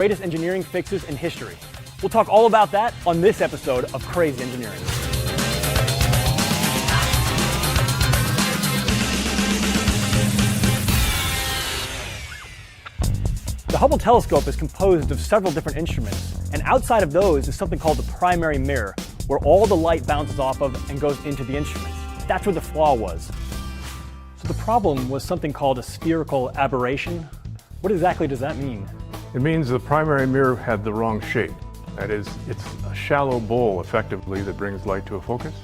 Greatest engineering fixes in history. We'll talk all about that on this episode of Crazy Engineering. The Hubble telescope is composed of several different instruments, and outside of those is something called the primary mirror, where all the light bounces off of and goes into the instruments. That's where the flaw was. So the problem was something called a spherical aberration. What exactly does that mean? It means the primary mirror had the wrong shape. That is, it's a shallow bowl, effectively, that brings light to a focus.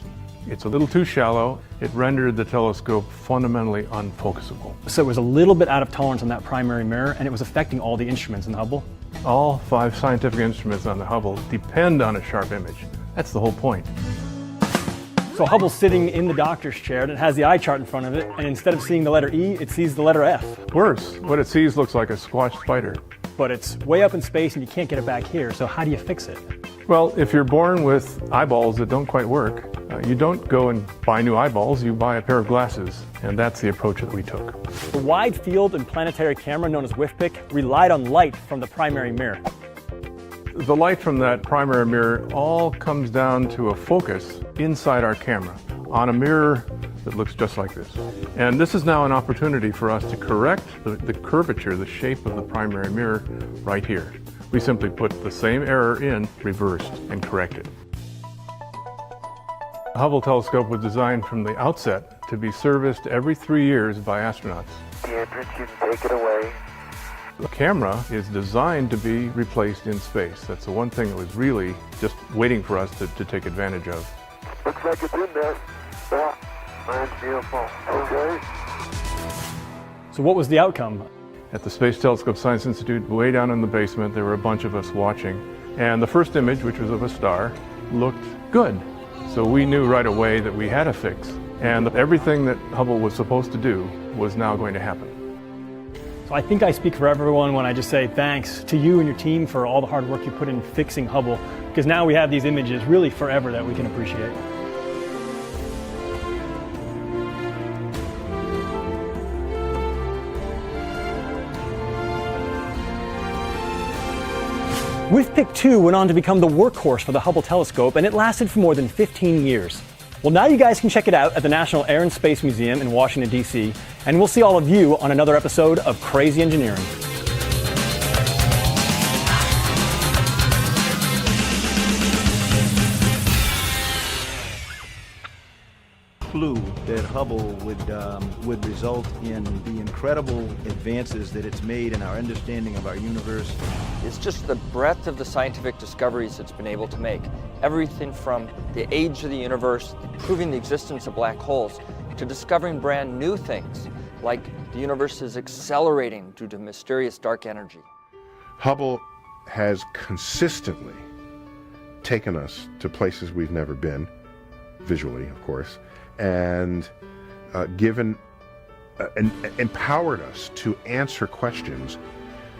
It's a little too shallow. It rendered the telescope fundamentally unfocusable. So it was a little bit out of tolerance on that primary mirror, and it was affecting all the instruments in the Hubble? All 5 scientific instruments on the Hubble depend on a sharp image. That's the whole point. So Hubble's sitting in the doctor's chair, and it has the eye chart in front of it, and instead of seeing the letter E, it sees the letter F. Worse, what it sees looks like a squashed spider. But it's way up in space and you can't get it back here, so how do you fix it? Well, if you're born with eyeballs that don't quite work, you don't go and buy new eyeballs, you buy a pair of glasses, and that's the approach that we took. The wide field and planetary camera known as WIFPIC relied on light from the primary mirror. The light from that primary mirror all comes down to a focus inside our camera on a mirror that looks just like this. And this is now an opportunity for us to correct the curvature, the shape of the primary mirror right here. We simply put the same error in, reversed, and corrected. The Hubble telescope was designed from the outset to be serviced every 3 years by astronauts. Andrews, you can take it away. The camera is designed to be replaced in space. That's the one thing that was really just waiting for us to take advantage of. Looks like it's in there. Yeah, mine's beautiful. Okay. So what was the outcome? At the Space Telescope Science Institute, way down in the basement, there were a bunch of us watching. And the first image, which was of a star, looked good. So we knew right away that we had a fix. And everything that Hubble was supposed to do was now going to happen. So I think I speak for everyone when I just say thanks to you and your team for all the hard work you put in fixing Hubble, because now we have these images really forever that we can appreciate. WIFPIC 2 went on to become the workhorse for the Hubble telescope, and it lasted for more than 15 years. Well, now you guys can check it out at the National Air and Space Museum in Washington, D.C., and we'll see all of you on another episode of Crazy Engineering. Clue that Hubble would result in the incredible advances that it's made in our understanding of our universe. It's just the breadth of the scientific discoveries it's been able to make. Everything from the age of the universe, proving the existence of black holes, to discovering brand new things, like the universe is accelerating due to mysterious dark energy. Hubble has consistently taken us to places we've never been, visually, of course, and empowered us to answer questions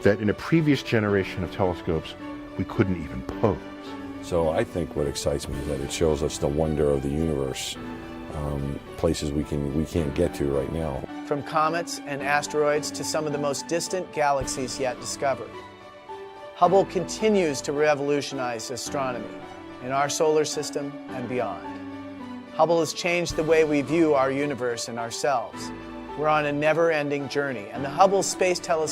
that in a previous generation of telescopes we couldn't even pose. So I think what excites me is that it shows us the wonder of the universe, places we can't get to right now. From comets and asteroids to some of the most distant galaxies yet discovered. Hubble continues to revolutionize astronomy in our solar system and beyond. Hubble has changed the way we view our universe and ourselves. We're on a never-ending journey, and the Hubble Space Telescope